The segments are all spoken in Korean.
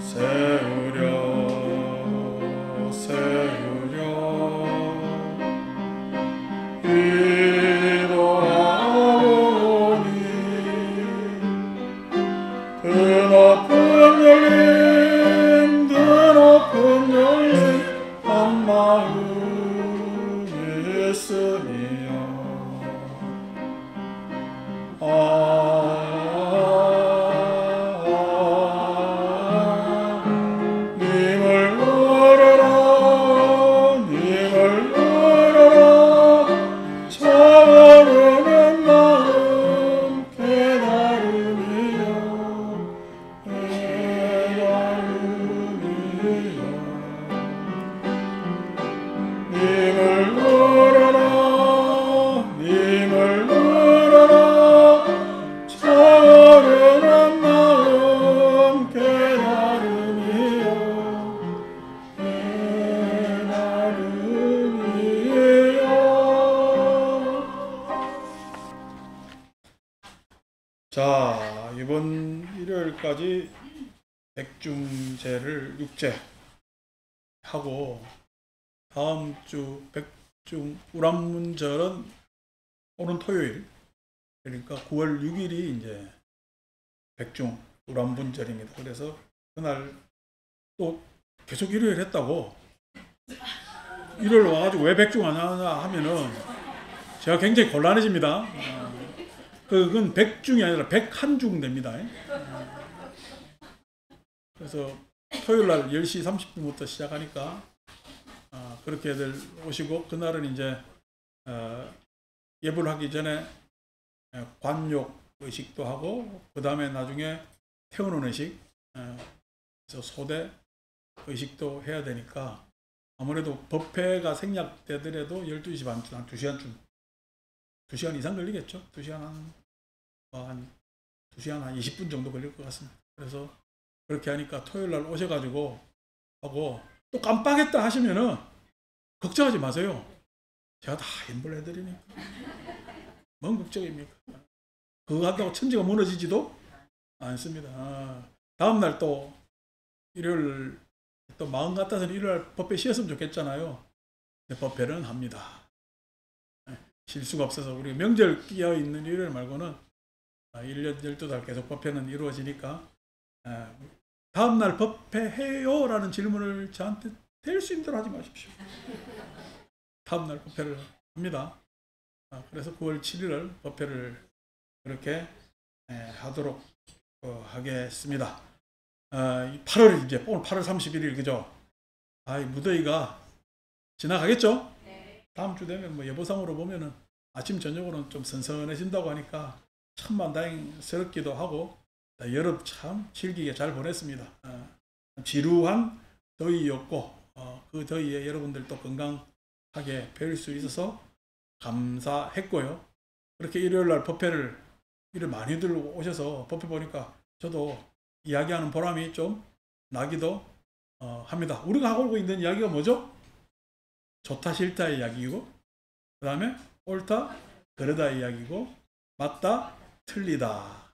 세우려 세우려 기도하오니 드높은 열린 한마음이 있으니요 님을 울어라 차오르는 마음 깨달음이여 님을 울어라 차오르는 마음 깨달음이여 자, 이번 일요일까지 백중제를 6제 하고 다음 주 백중 우람문절은 오는 토요일, 그러니까 9월 6일이 이제 백중 우람문절입니다. 그래서 그날 또 계속 일요일 했다고 일요일 와가지고 왜 백중 안 하냐 하면은 제가 굉장히 곤란해집니다. 그건 백중이 아니라 백한중 됩니다. 그래서 토요일날 10시 30분부터 시작하니까 그렇게들 오시고 그날은 이제 예불 하기 전에 관욕 의식도 하고 그 다음에 나중에 태우는 의식, 그래서 소대 의식도 해야 되니까 아무래도 법회가 생략되더라도 12시 반쯤, 한 2시간쯤 2시간 이상 걸리겠죠. 2시간 한 20분 정도 걸릴 것 같습니다. 그래서 그렇게 하니까 토요일날 오셔가지고 하고 또 깜빡했다 하시면은 걱정하지 마세요. 제가 다 인볼해드리니까. 뭔 걱정입니까? 그거 한다고 천지가 무너지지도 않습니다. 다음날 또 일요일 또 마음 같아서는 일요일 법회 쉬었으면 좋겠잖아요. 근데 법회는 합니다. 쉴 수가 없어서 우리 명절 끼어 있는 일요일 말고는 1년 12달 계속 법회는 이루어지니까 다음날 법회해요? 라는 질문을 저한테 될 수 있는 대로 하지 마십시오. 다음날 법회를 합니다. 그래서 9월 7일 법회를 그렇게 하도록 하겠습니다. 8월 이제 오늘 8월 31일 그죠? 무더위가 지나가겠죠? 다음 주 되면 뭐 예보상으로 보면은 아침 저녁으로는 좀 선선해진다고 하니까 천만다행스럽기도 하고 여름 참 즐기게 잘 보냈습니다. 지루한 더위였고 그 더위에 여러분들도 건강하게 뵐 수 있어서 감사했고요. 그렇게 일요일날 법회를 일을 많이들 오셔서 법회 보니까 저도 이야기하는 보람이 좀 나기도 합니다. 우리가 하고 있는 이야기가 뭐죠? 좋다 싫다의 이야기이고 그 다음에 옳다 그르다의 이야기고 맞다 틀리다.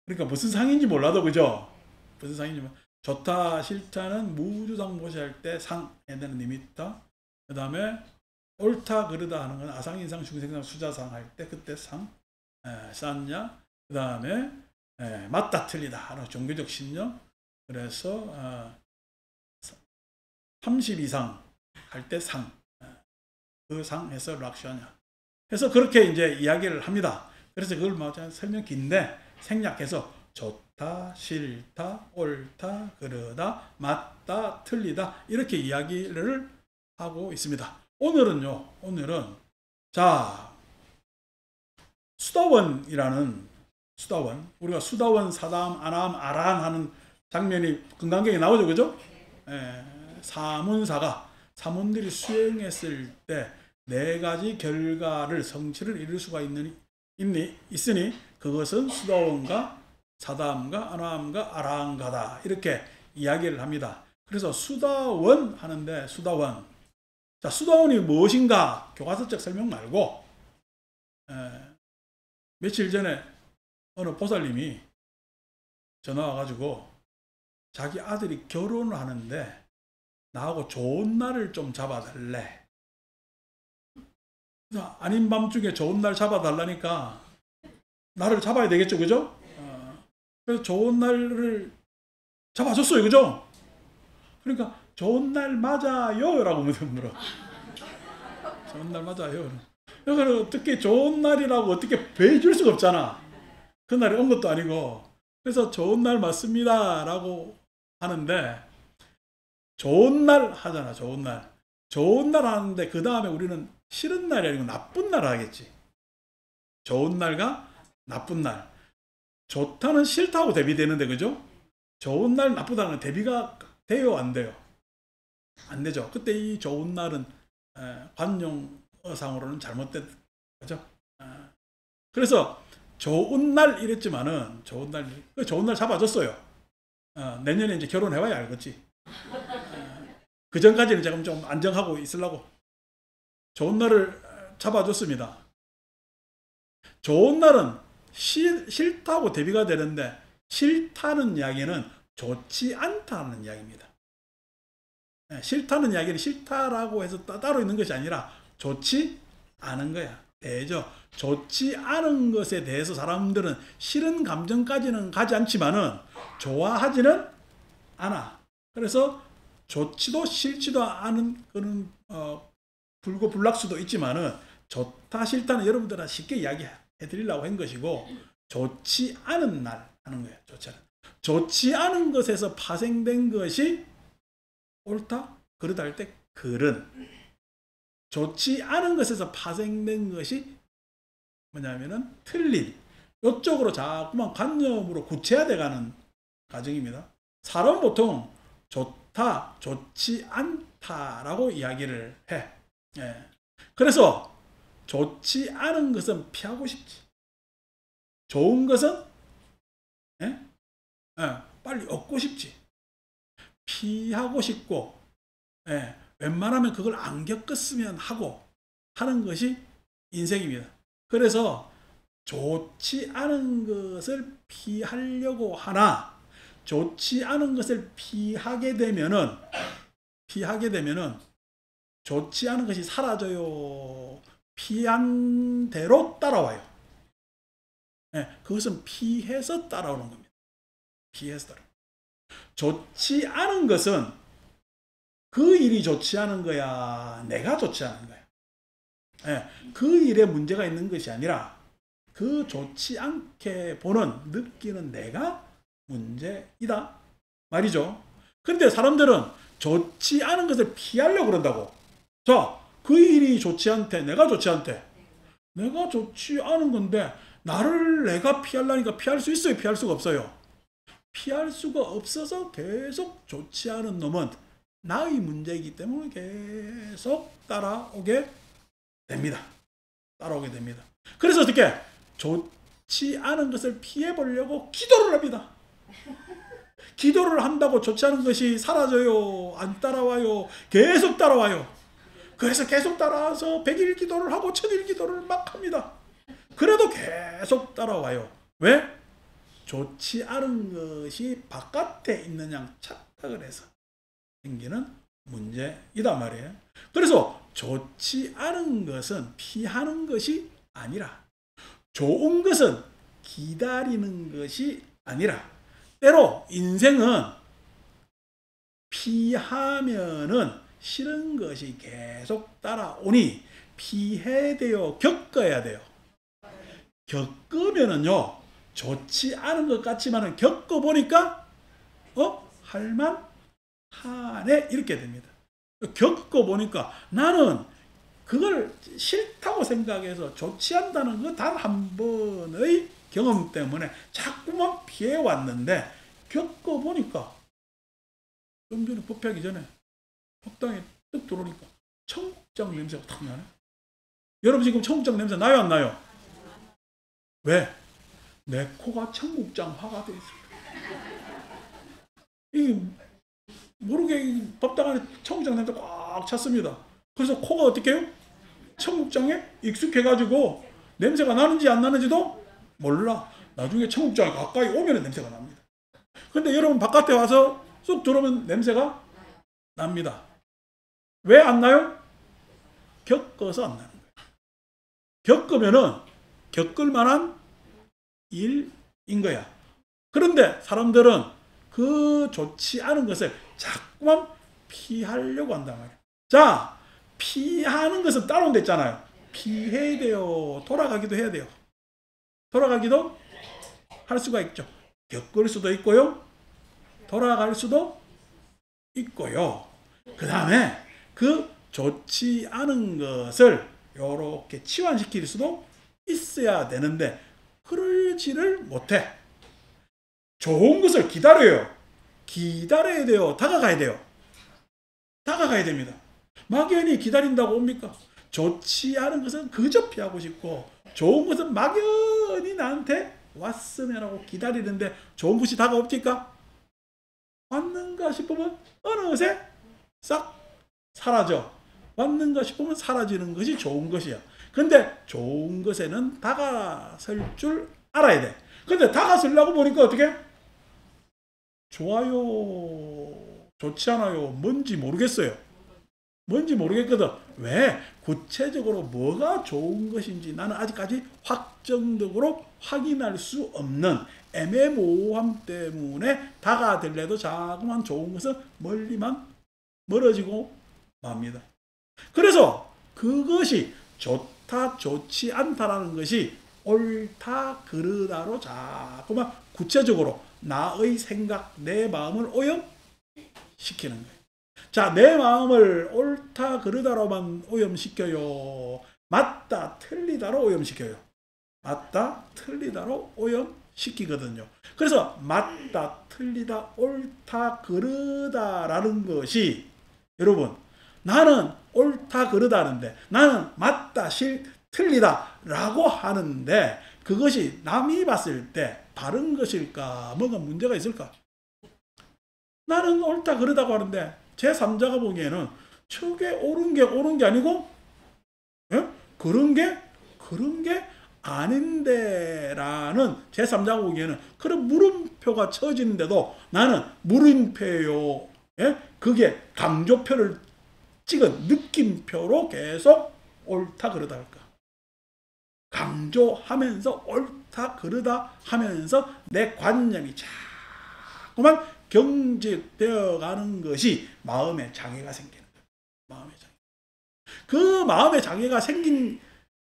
그러니까 무슨 상인지 몰라도 그죠? 무슨 상인지 좋다 싫다는 무주상 모시할 때 상에 되는 의미 있다. 그 다음에 옳다 그르다 하는 건 아상인상 중생상 수자상 할 때 그때 상 쌓냐. 그 다음에 맞다 틀리다 하는 종교적 신념. 그래서 30 이상 할 때 상. 그 상에서 락시하냐. 그래서 그렇게 이제 이야기를 합니다. 그래서 그걸 맞아 설명 긴데 생략해서 좋다, 싫다, 옳다, 그러다, 맞다, 틀리다 이렇게 이야기를 하고 있습니다. 오늘은 자 수다원이라는 우리가 수다원, 사다음, 아나함, 아라함 하는 장면이 금강경에 나오죠, 그죠? 사문사가 사문들이 수행했을 때 4가지 결과를 성취를 이룰 수가 있으니 그것은 수다원과 사다함과 아나함과 아라함가다 이렇게 이야기를 합니다. 그래서 수다원 하는데 수다원, 자 수다원이 무엇인가 교과서적 설명 말고 며칠 전에 어느 보살님이 전화 와가지고 자기 아들이 결혼을 하는데 나하고 좋은 날을 좀 잡아달래. 아닌 밤중에 좋은 날 잡아달라니까 날을 잡아야 되겠죠, 그죠? 그래서 좋은 날을 잡아줬어요, 그죠? 그러니까 좋은 날 맞아요? 라고 물어. 좋은 날 맞아요. 그러니까 어떻게 좋은 날이라고 어떻게 배줄 수가 없잖아. 그 날이 온 것도 아니고. 그래서 좋은 날 맞습니다 라고 하는데, 좋은 날 하잖아. 좋은 날. 좋은 날 하는데 그 다음에 우리는 싫은 날이 아니고 나쁜 날 하겠지. 좋은 날과 나쁜 날. 좋다는 싫다고 대비되는데, 그죠? 좋은 날 나쁘다는 대비가 돼요, 안 돼요? 안 되죠. 그때 이 좋은 날은 관용어상으로는 잘못된 거죠. 그래서 좋은 날 이랬지만은 좋은 날 잡아줬어요. 내년에 이제 결혼해봐야 알겠지. 그 전까지는 제가 좀 안정하고 있으려고 좋은 날을 잡아줬습니다. 좋은 날은 싫다고 대비가 되는데, 싫다는 이야기는 좋지 않다는 이야기입니다. 싫다는 이야기는 싫다라고 해서 따로 있는 것이 아니라 좋지 않은 거야. 대죠. 좋지 않은 것에 대해서 사람들은 싫은 감정까지는 가지 않지만은 좋아하지는 않아. 그래서 좋지도 싫지도 않은 그런 불고불락수도 있지만은 좋다 싫다는 여러분들은 쉽게 이야기해 드리려고 한 것이고, 좋지 않은 날 하는 거예요. 좋지 않은 것에서 파생된 것이 옳다? 그르다 할 때 글은, 좋지 않은 것에서 파생된 것이 뭐냐면은 틀린, 이쪽으로 자꾸만 관념으로 구체화돼 가는 과정입니다. 사람은 보통 좋다, 좋지 않다라고 이야기를 해. 그래서 좋지 않은 것은 피하고 싶지. 좋은 것은 빨리 얻고 싶지. 피하고 싶고, 웬만하면 그걸 안 겪었으면 하고 하는 것이 인생입니다. 그래서 좋지 않은 것을 피하려고 하나, 좋지 않은 것을 피하게 되면은 좋지 않은 것이 사라져요? 피한 대로 따라와요? 그것은 피해서 따라오는 겁니다. 피해서 따라. 좋지 않은 것은 그 일이 좋지 않은 거야, 내가 좋지 않은 거야. 그 일에 문제가 있는 것이 아니라 그 좋지 않게 보는, 느끼는 내가 문제이다 말이죠. 그런데 사람들은 좋지 않은 것을 피하려고 그런다고. 자, 그 일이 좋지 않대, 내가 좋지 않대. 내가 좋지 않은 건데 나를 내가 피하려니까 피할 수 있어요, 피할 수가 없어요? 피할 수가 없어서 계속 좋지 않은 놈은 나의 문제이기 때문에 계속 따라오게 됩니다. 그래서 어떻게? 좋지 않은 것을 피해보려고 기도를 합니다. 기도를 한다고 좋지 않은 것이 사라져요? 안 따라와요? 계속 따라와요. 그래서 계속 따라와서 100일 기도를 하고 1000일 기도를 막 합니다. 그래도 계속 따라와요. 왜? 좋지 않은 것이 바깥에 있는 양 착각을 해서 생기는 문제이다 말이에요. 그래서 좋지 않은 것은 피하는 것이 아니라, 좋은 것은 기다리는 것이 아니라, 때로 인생은 피하면은 싫은 것이 계속 따라오니 피해되어 겪어야 돼요. 겪으면은요, 좋지 않은 것 같지만은 겪어보니까 할만하네, 이렇게 됩니다. 겪어보니까 나는 그걸 싫다고 생각해서 좋지 않다는 그 단 한 번의 경험 때문에 자꾸만 피해왔는데, 겪어보니까 좀 전에 법회하기 전에 법당에 뜩 들어오니까 청국장 냄새가 탁 나네. 여러분 지금 청국장 냄새 나요, 안 나요? 왜? 내 코가 청국장화가 돼 있어요. 모르게 법당 안에 청국장 냄새 꽉 찼습니다. 그래서 코가 어떻게 해요? 청국장에 익숙해가지고 냄새가 나는지 안 나는지도 몰라. 나중에 청국장에 가까이 오면 냄새가 납니다. 근데 여러분 바깥에 와서 쑥 들어오면 냄새가 납니다. 왜 안 나요? 겪어서 안 나는 거예요. 겪으면은 겪을 만한 일인 거야. 그런데 사람들은 그 좋지 않은 것을 자꾸만 피하려고 한단 말이야. 자, 피하는 것은 따로 데 있잖아요. 피해야 돼요. 돌아가기도 해야 돼요. 돌아가기도 할 수가 있죠. 겪을 수도 있고요. 돌아갈 수도 있고요. 그 다음에 그 좋지 않은 것을 이렇게 치환시킬 수도 있어야 되는데 그러지를 못해. 좋은 것을 기다려요. 기다려야 돼요. 다가가야 돼요. 다가가야 됩니다. 막연히 기다린다고 옵니까? 좋지 않은 것은 그저 피하고 싶고 좋은 것은 막연히 나한테 왔으면 하고 기다리는데 좋은 것이 다가옵니까? 왔는가 싶으면 어느새 싹 사라져. 왔는가 싶으면 사라지는 것이 좋은 것이야. 근데 좋은 것에는 다가설 줄 알아야 돼. 근데 다가서려고 보니까 어떻게? 좋아요. 좋지 않아요. 뭔지 모르겠어요. 뭔지 모르겠거든. 왜? 구체적으로 뭐가 좋은 것인지 나는 아직까지 확정적으로 확인할 수 없는 애매모호함 때문에 다가들래도 자꾸만 좋은 것은 멀리만 멀어지고 맙니다. 그래서 그것이 좋다, 좋지 않다라는 것이 옳다, 그르다로 자꾸만 구체적으로 나의 생각, 내 마음을 오염시키는 거예요. 자, 내 마음을 옳다, 그르다로만 오염시켜요. 맞다, 틀리다로 오염시켜요. 맞다, 틀리다로 오염시키거든요. 그래서 맞다, 틀리다, 옳다, 그르다라는 것이 여러분 나는 옳다, 그르다는데 나는 맞다, 틀리다 라고 하는데 그것이 남이 봤을 때 바른 것일까? 뭐가 문제가 있을까? 나는 옳다, 그르다고 하는데 제3자가 보기에는 저게 옳은 게 아니고 그런 게 아닌데 라는 제3자가 보기에는 그런 물음표가 쳐지는데도 나는 물음표요. 그게 강조표를 찍은 느낌표로 계속 옳다, 그르다 할까? 강조하면서 옳다, 그르다 하면서 내 관념이 자꾸만 경직되어 가는 것이 마음의 장애가 생기는 거예요. 마음의 장애. 그 마음의 장애가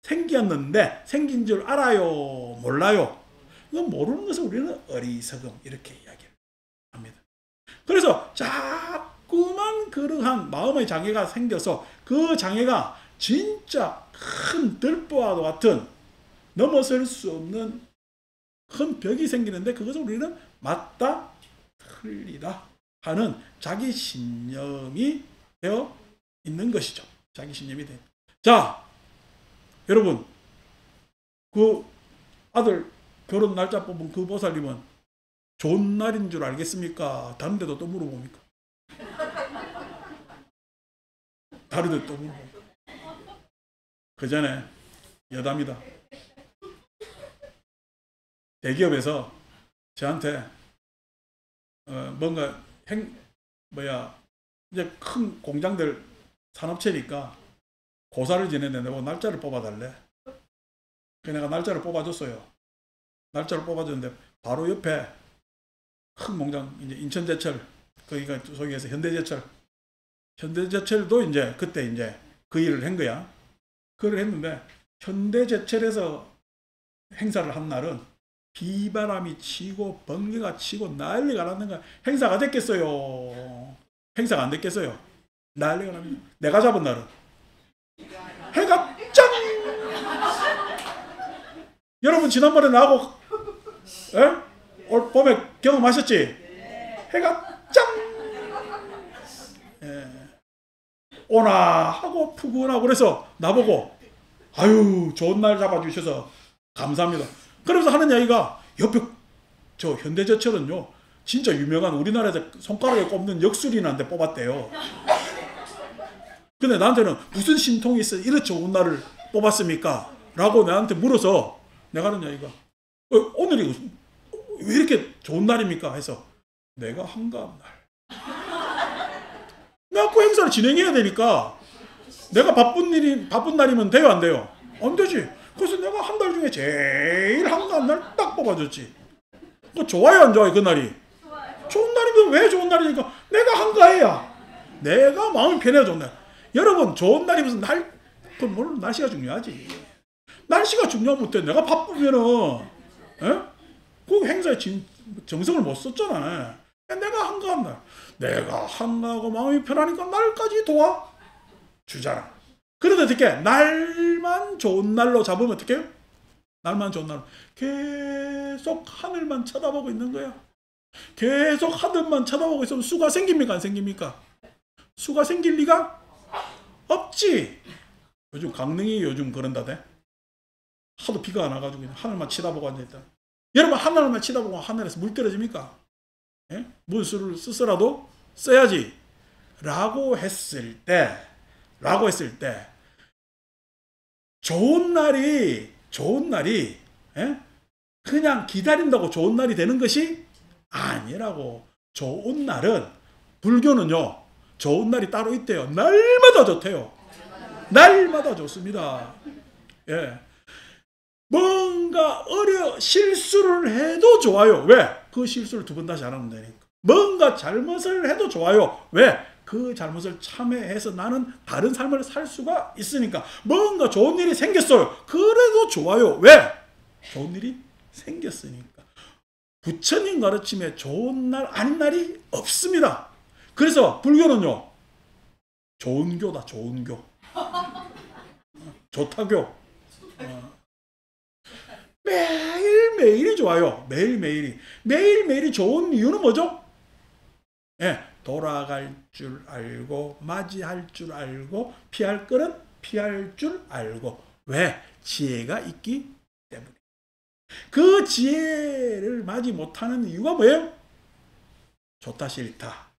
생겼는데 생긴 줄 알아요? 몰라요? 이건 모르는 것을 우리는 어리석음 이렇게 이야기를 합니다. 그래서 자꾸만 그러한 마음의 장애가 생겨서 그 장애가 진짜 큰 들보와도 같은 넘어설 수 없는 큰 벽이 생기는데 그것을 우리는 맞다, 틀리다 하는 자기 신념이 되어 있는 것이죠. 자기 신념이 되어. 자, 여러분, 그 아들 결혼 날짜 뽑은 그 보살님은 좋은 날인 줄 알겠습니까? 다른 데도 또 물어봅니까? 다른 데도 또 물어봅니까? 그 전에 여담이다. 대기업에서 저한테 뭔가 이제 큰 공장들 산업체니까 고사를 지냈는데 뭐 날짜를 뽑아달래. 그래서 내가 날짜를 뽑아줬어요. 날짜를 뽑아줬는데 바로 옆에 큰 공장 이제 인천제철 거기가 소위 해서 현대제철도 이제 그때 이제 그 일을 한 거야. 그걸 했는데 현대제철에서 행사를 한 날은 비바람이 치고 번개가 치고 난리가 났는 거야. 행사가 됐겠어요? 행사가 안 됐겠어요? 난리가 납니다. 내가 잡은 날은 해가 짱! 여러분 지난번에 나하고 올 봄에 경험하셨지? 해가 짱! 오나 하고 푸근하고 그래서 나보고 아유 좋은 날 잡아주셔서 감사합니다. 그러면서 하는 이야기가 옆에 저 현대제철은요 진짜 유명한 우리나라에서 손가락에 꼽는 역술인한테 뽑았대요. 근데 나한테는 무슨 신통이 있어 이렇게 좋은 날을 뽑았습니까? 라고 나한테 물어서 내가 하는 이야기가 오늘이 왜 이렇게 좋은 날입니까? 해서 내가 한가한 날. 내가 그 행사를 진행해야 되니까 내가 바쁜 날이면 돼요, 안 돼요? 안 되지. 그래서 내가 한 달 중에 제일 한가한 날 딱 뽑아줬지. 그 좋아요, 안 좋아요, 그날이? 좋은 날이면 왜 좋은 날이니까 내가 한가해야. 내가 마음이 편해야 좋은 날. 여러분, 좋은 날이 무슨 물론 날씨가 중요하지. 날씨가 중요하면 어때? 내가 바쁘면은, 그 행사에 정성을 못 썼잖아. 내가 한가한 날. 내가 한가하고 마음이 편하니까 날까지 도와주잖아. 그런데 어떻게? 날만 좋은 날로 잡으면 어떻게 해요? 날만 좋은 날로. 계속 하늘만 쳐다보고 있는 거야. 계속 하늘만 쳐다보고 있으면 수가 생깁니까? 안 생깁니까? 수가 생길 리가 없지. 요즘 강릉이 요즘 그런다대. 하도 비가 안 와가지고 그냥 하늘만 쳐다보고 앉아있다. 여러분, 하늘만 쳐다보고 하늘에서 물 떨어집니까? 예? 물수를 쓰서라도 써야지. 라고 했을 때, 좋은 날이, 예? 그냥 기다린다고 좋은 날이 되는 것이 아니라고. 좋은 날은, 불교는요, 좋은 날이 따로 있대요. 날마다 좋대요. 날마다 좋습니다. 예. 뭔가 실수를 해도 좋아요. 왜? 그 실수를 두 번 다시 안 하면 되니까. 뭔가 잘못을 해도 좋아요. 왜? 그 잘못을 참회해서 나는 다른 삶을 살 수가 있으니까. 뭔가 좋은 일이 생겼어요. 그래도 좋아요. 왜? 좋은 일이 생겼으니까. 부처님 가르침에 좋은 날 아닌 날이 없습니다. 그래서 불교는요, 좋은 교다. 좋은 교. 좋다교. 매일매일이 좋아요. 매일매일이 좋은 이유는 뭐죠? 예, 돌아갈 줄 알고, 맞이할 줄 알고, 피할 거는 피할 줄 알고. 왜? 지혜가 있기 때문에. 그 지혜를 맞이 못하는 이유가 뭐예요? 좋다 싫다,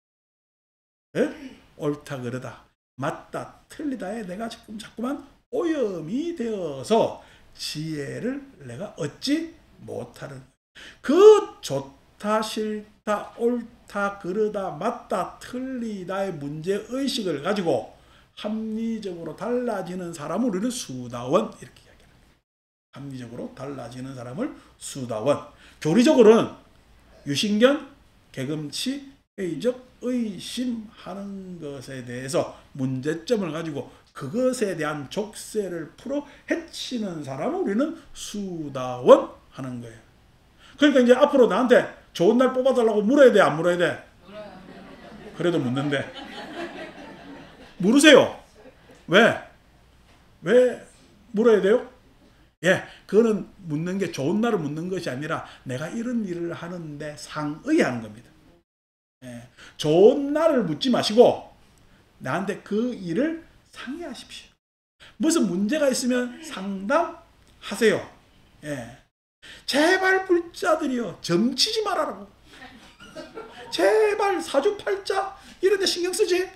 예? 옳다 그르다, 맞다 틀리다에 내가 자꾸만 오염이 되어서 지혜를 내가 얻지 못하는, 그 좋다 싫다 옳다 그르다 맞다 틀리다의 문제의식을 가지고 합리적으로 달라지는 사람을 우리는 수다원 이렇게 이야기합니다. 합리적으로 달라지는 사람을 수다원. 교리적으로는 유신견, 개금치, 회의적 의심하는 것에 대해서 문제점을 가지고 그것에 대한 족쇄를 풀어 해치는 사람을 우리는 수다원 하는 거예요. 그러니까 이제 앞으로 나한테 좋은 날 뽑아달라고 물어야 돼, 안 물어야 돼? 그래도 묻는데. 물으세요. 왜? 왜 물어야 돼요? 예, 그거는 묻는 게 좋은 날을 묻는 것이 아니라 내가 이런 일을 하는데 상의하는 겁니다. 예, 좋은 날을 묻지 마시고 나한테 그 일을 상의하십시오. 무슨 문제가 있으면 상담하세요. 예. 제발 불자들이요, 점치지 말아라고. 제발 사주팔자 이런 데 신경 쓰지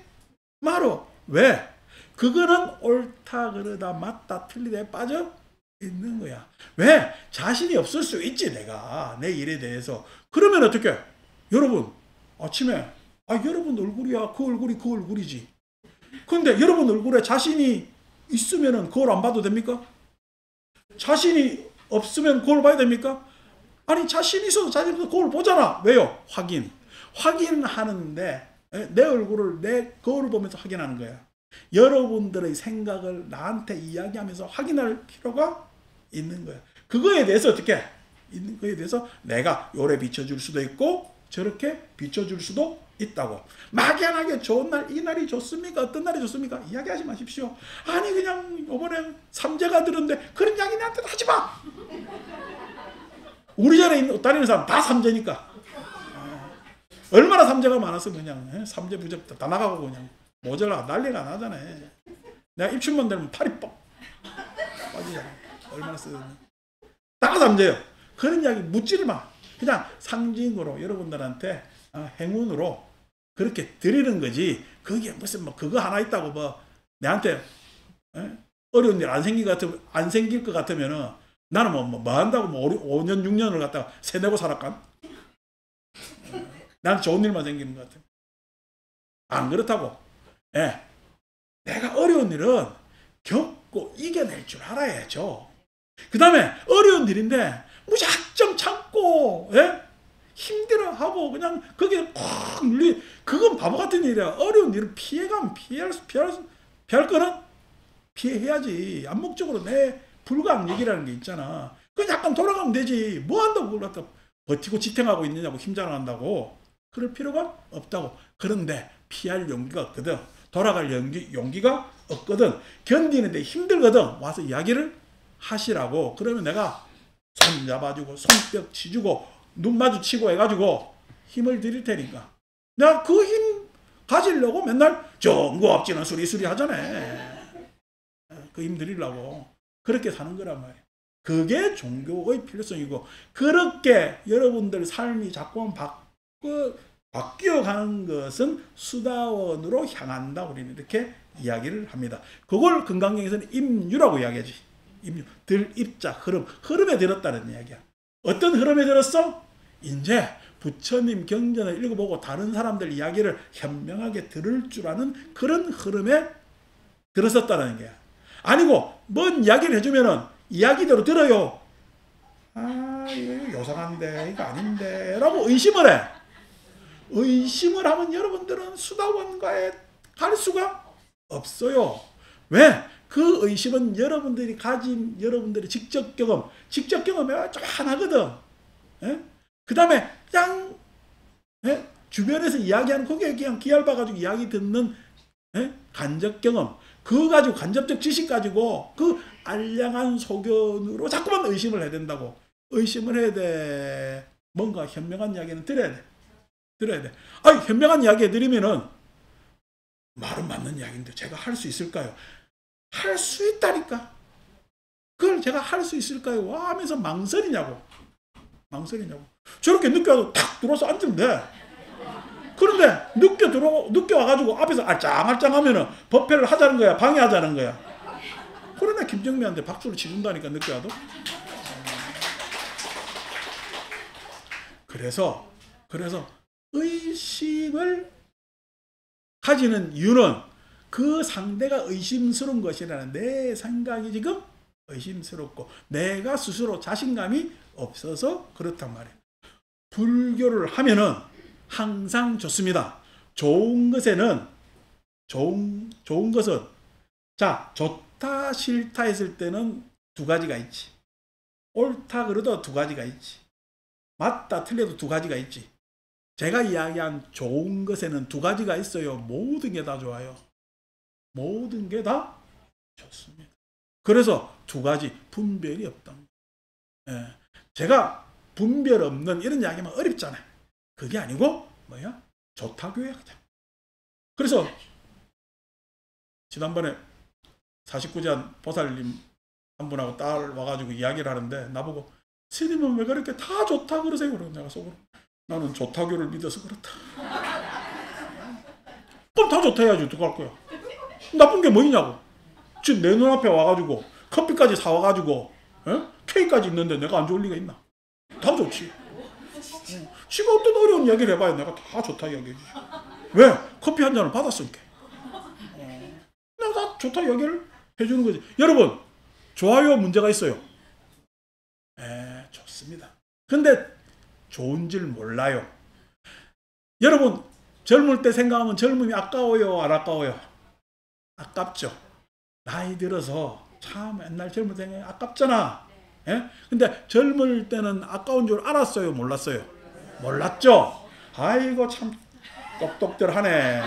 말어. 왜? 그거는 옳다 그르다 맞다 틀리다에 빠져 있는 거야. 왜? 자신이 없을 수 있지, 내가 내 일에 대해서. 그러면 어떻게? 여러분 아침에 여러분 얼굴이야, 그 얼굴이 그 얼굴이지. 근데 여러분 얼굴에 자신이 있으면 그걸 안 봐도 됩니까? 자신이 없으면 그걸 봐야 됩니까? 아니, 자신이 있어도 자신이 없어도 그걸 보잖아. 왜요? 확인하는데 내 얼굴을 내 거울을 보면서 확인하는 거야. 여러분들의 생각을 나한테 이야기하면서 확인할 필요가 있는 거야. 그거에 대해서 어떻게? 있는 거에 대해서 내가 요래 비춰줄 수도 있고 저렇게 비춰줄 수도 있다고. 막연하게 좋은 날, 이 날이 좋습니까? 어떤 날이 좋습니까? 이야기하지 마십시오. 아니, 그냥 이번에 삼재가 들었는데 그런 이야기 나한테 하지 마. 우리 전에 다니는 사람 다 삼재니까. 얼마나 삼재가 많아서 그냥 삼재 부재 다 나가고 그냥 모자라 난리가 나잖아요. 내가 입춘만 되면 팔이 뻑 빠지잖아. 얼마나 쓰는. 다 삼재요. 그런 이야기 묻지를 마. 그냥 상징으로 여러분들한테 행운으로 그렇게 드리는 거지. 그게 무슨 뭐 그거 하나 있다고 뭐 내한테 어려운 일 안 생길 것 같으면은 나는 뭐 한다고 뭐 5년 6년을 갖다가 세내고 살았간? 난 좋은 일만 생기는 것 같아요. 안 그렇다고. 예. 내가 어려운 일은 겪고 이겨낼 줄 알아야죠. 그 다음에 어려운 일인데 무작정 참고, 예? 힘들어하고 그냥 거기에 콕 눌리, 그건 바보 같은 일이야. 어려운 일을 피해가면 피할 거는 피해야지. 암묵적으로 내 불가항력이라는 게 있잖아. 그건 약간 돌아가면 되지. 뭐 한다고 그걸 갖다 버티고 지탱하고 있느냐고, 힘자랑한다고. 그럴 필요가 없다고. 그런데 피할 용기가 없거든. 돌아갈 용기가 없거든. 견디는데 힘들거든. 와서 이야기를 하시라고. 그러면 내가 손 잡아주고 손뼉 치주고 눈 마주치고 해가지고 힘을 드릴 테니까. 내가 그 힘 가지려고 맨날 정구 없지는 수리수리 하잖아. 그 힘 드리려고. 그렇게 사는 거란 말이야. 그게 종교의 필요성이고, 그렇게 여러분들 삶이 자꾸만 바뀌어가는 것은 수다원으로 향한다. 우리는 이렇게 이야기를 합니다. 그걸 금강경에서는 임유라고 이야기하지. 임유. 들입자, 흐름에 들었다는 이야기야. 어떤 흐름에 들었어? 이제 부처님 경전을 읽어보고 다른 사람들 이야기를 현명하게 들을 줄 아는 그런 흐름에 들었었다는 거야. 아니고 뭔 이야기를 해주면은 이야기대로 들어요. 아, 이거 요상한데, 이거 아닌데 라고 의심을 해. 의심을 하면 여러분들은 수다원과에 갈 수가 없어요. 왜? 그 의심은 여러분들이 가진 여러분들의 직접 경험이 좀 하나거든. 그 다음에 그냥 주변에서 이야기하는 거기에 그냥 기알봐가지고 이야기 듣는 간접 경험, 그거 가지고 간접적 지식 가지고 그 알량한 소견으로 자꾸만 의심을 해야 된다고. 의심을 해야 돼. 뭔가 현명한 이야기는 들어야 돼. 아니, 현명한 이야기 해드리면은 말은 맞는 이야기인데 제가 할 수 있을까요? 할 수 있다니까. 그걸 제가 할 수 있을까요? 와 하면서 망설이냐고. 저렇게 늦게 와도 탁 들어와서 앉으면 돼. 그런데 늦게 와가지고 앞에서 알짱알짱 하면은 법회를 하자는 거야, 방해하자는 거야. 그러나 김정미한테 박수를 치준다니까, 늦게 와도. 그래서 의심을 가지는 이유는 그 상대가 의심스러운 것이라는 내 생각이 지금 의심스럽고 내가 스스로 자신감이 없어서 그렇단 말이에요. 불교를 하면은 항상 좋습니다. 좋은 것은 자, 좋다 싫다 했을 때는 두 가지가 있지. 옳다 그래도 두 가지가 있지. 맞다 틀려도 두 가지가 있지. 제가 이야기한 좋은 것에는 두 가지가 있어요. 모든 게 다 좋아요. 모든 게 다 좋습니다. 그래서 두 가지 분별이 없다. 제가 분별 없는 이런 이야기면 어렵잖아요. 그게 아니고 뭐야? 좋다고 해야죠. 그래서 지난번에 49잔 보살님 한 분하고 딸 와가지고 이야기를 하는데 나보고 스님은 왜 그렇게 다 좋다 그러세요? 그러고 내가 속으로 나는 좋다교를 믿어서 그렇다. 그럼 다 좋다 해야지 어떡할 거야. 나쁜 게 뭐냐고. 지금 내 눈앞에 와가지고 커피까지 사와가지고 케이크까지 있는데 내가 안 좋을 리가 있나. 다 좋지. 지금 어떤 어려운 이야기를 해봐야 내가 다 좋다 이야기해주지. 왜? 커피 한 잔을 받았으니까. 내가 다 좋다 이야기를 해주는 거지. 여러분, 좋아요 문제가 있어요. 좋습니다. 근데 좋은 줄 몰라요. 여러분, 젊을 때 생각하면 젊음이 아까워요, 안 아까워요? 아깝죠. 나이 들어서 참 옛날 젊을 때 아깝잖아. 근데 젊을 때는 아까운 줄 알았어요, 몰랐어요? 몰랐죠. 아이고 참 똑똑들 하네.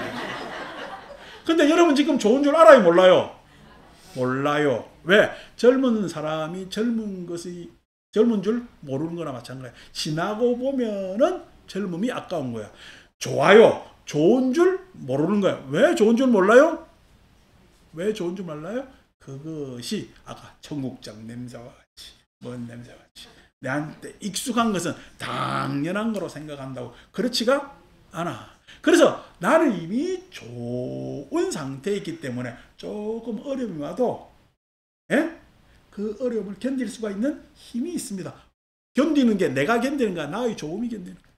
근데 여러분 지금 좋은 줄 알아요, 몰라요? 몰라요. 왜? 젊은 사람이 젊은 줄 모르는 거나 마찬가지야. 지나고 보면은 젊음이 아까운 거야. 좋아요. 좋은 줄 모르는 거야. 왜 좋은 줄 몰라요? 왜 좋은 줄 몰라요? 그것이 아까 청국장 냄새와 같이, 뭔 냄새와 같이 내한테 익숙한 것은 당연한 거로 생각한다고. 그렇지가 않아. 그래서 나는 이미 좋은 상태에 있기 때문에 조금 어려움이 와도 그 어려움을 견딜 수가 있는 힘이 있습니다. 견디는 게 내가 견디는 거야, 나의 좋음이 견디는 거야.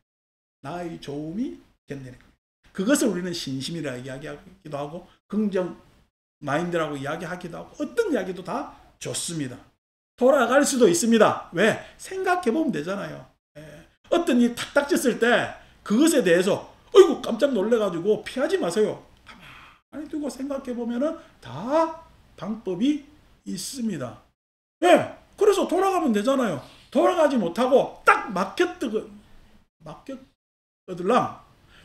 나의 좋음이 된다는 거예요. 그것을 우리는 신심이라 이야기하기도 하고 긍정 마인드라고 이야기하기도 하고 어떤 이야기도 다 좋습니다. 돌아갈 수도 있습니다. 왜? 생각해보면 되잖아요. 어떤 일이 탁 닥쳤을 때 그것에 대해서 어이구 깜짝 놀래가지고 피하지 마세요. 가만히 두고 생각해보면 다 방법이 있습니다. 예, 그래서 돌아가면 되잖아요. 돌아가지 못하고 딱 막혔거들랑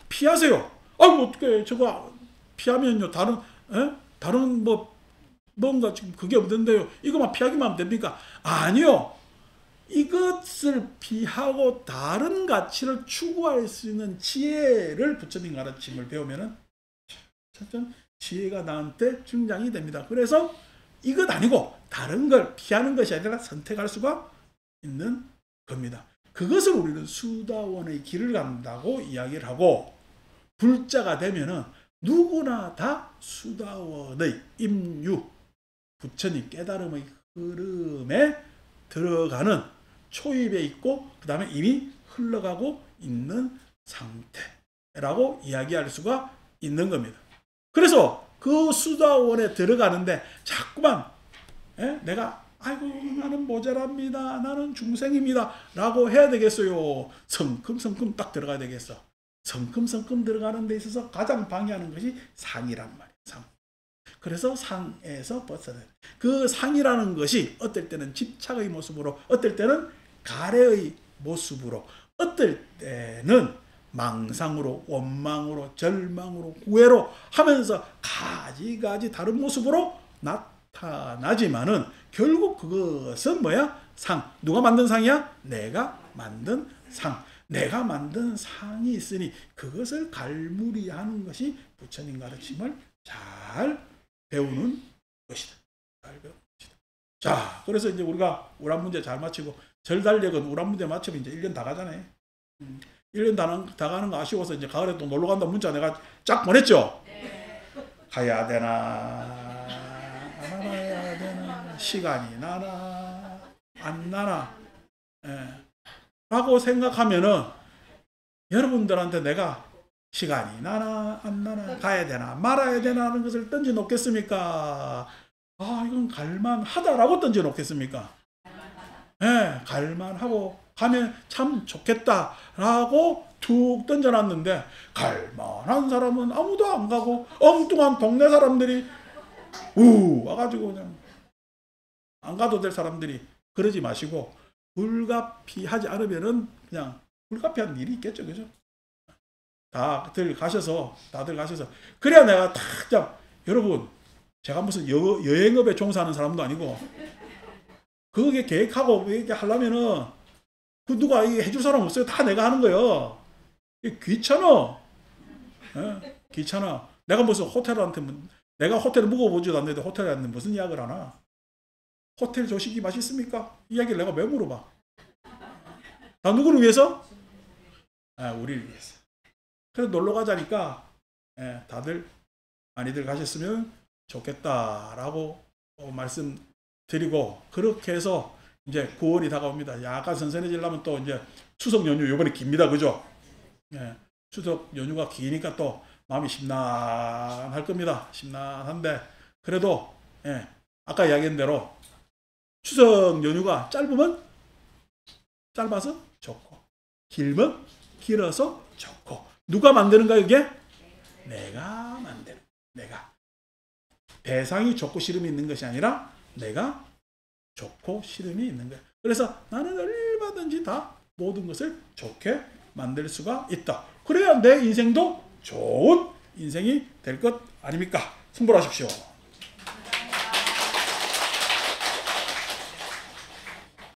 피하세요. 아이고 어떻게 저거 피하면요 다른 뭔가 지금 그게 없는데요. 이거만 피하기만 하면 됩니까? 아니요. 이것을 피하고 다른 가치를 추구할 수 있는 지혜를 부처님 가르침을 배우면은 지혜가 나한테 증장이 됩니다. 그래서 이것 아니고 다른 걸 피하는 것이 아니라 선택할 수가 있는 겁니다. 그것을 우리는 수다원의 길을 간다고 이야기를 하고 불자가 되면은 누구나 다 수다원의 임유, 부처님 깨달음의 흐름에 들어가는 초입에 있고 그 다음에 이미 흘러가고 있는 상태라고 이야기할 수가 있는 겁니다. 그래서 그 수다원에 들어가는데 자꾸만 내가 아이고 나는 모자랍니다. 나는 중생입니다. 라고 해야 되겠어요. 성큼성큼 딱 들어가야 되겠어. 성큼성큼 들어가는 데 있어서 가장 방해하는 것이 상이란 말이에요. 상. 그래서 상에서 벗어나요. 그 상이라는 것이 어떨 때는 집착의 모습으로, 어떨 때는 가래의 모습으로, 어떨 때는 망상으로, 원망으로, 절망으로, 구애로 하면서 가지가지 다른 모습으로 나타나지만은 결국 그것은 뭐야? 상. 누가 만든 상이야? 내가 만든 상. 내가 만든 상이 있으니 그것을 갈무리하는 것이 부처님 가르침을 잘 배우는 것이다. 잘 배우는 것이다. 자, 그래서 이제 우리가 우란 문제 잘 마치고 절달력은 우란 문제 마치면 이제 1년 다 가잖아요. 1년 다 가는 거 아쉬워서 이제 가을에 또 놀러 간다 문자 내가 쫙 보냈죠. 네. 가야 되나 안 가야 되나 시간이 나나 안 나나 라고 생각하면은 여러분들한테 내가 시간이 나나 안 나나 가야 되나 말아야 되나 하는 것을 던져 놓겠습니까? 아 이건 갈만하다라고 던져 놓겠습니까? 갈만하고 가면 참 좋겠다라고 툭 던져놨는데 갈만한 사람은 아무도 안 가고 엉뚱한 동네 사람들이 와가지고 그냥 안 가도 될 사람들이 그러지 마시고 불가피하지 않으면은 그냥 불가피한 일이 있겠죠, 그죠? 다들 가셔서 그래야 내가 딱 여러분 제가 무슨 여행업에 종사하는 사람도 아니고 그게 계획하고 이렇게 하려면은 그 누가 해줄 사람 없어요. 다 내가 하는 거예요. 귀찮아. 귀찮아. 내가 무슨 호텔한테 내가 호텔을 묵어보지도 않는데 호텔한테 무슨 이야기를 하나? 호텔 조식이 맛있습니까? 이 이야기를 내가 왜 물어봐? 다 누구를 위해서? 우리를 위해서. 그래서 놀러 가자니까 다들 많이들 가셨으면 좋겠다라고 말씀드리고 그렇게 해서 이제 9월이 다가옵니다. 약간 선선해지려면 또 이제 추석 연휴 요번에 깁니다. 그죠? 추석 연휴가 기니까 또 마음이 심란할 겁니다. 심란한데 그래도 아까 이야기한 대로 추석 연휴가 짧으면 짧아서 좋고 길면 길어서 좋고 누가 만드는가 이게? 내가 만드는 내가 대상이 좋고 싫음이 있는 것이 아니라 내가 좋고 싫음이 있는 거야. 그래서 나는 얼마든지 다 모든 것을 좋게 만들 수가 있다. 그래야 내 인생도 좋은 인생이 될 것 아닙니까? 승부하십시오.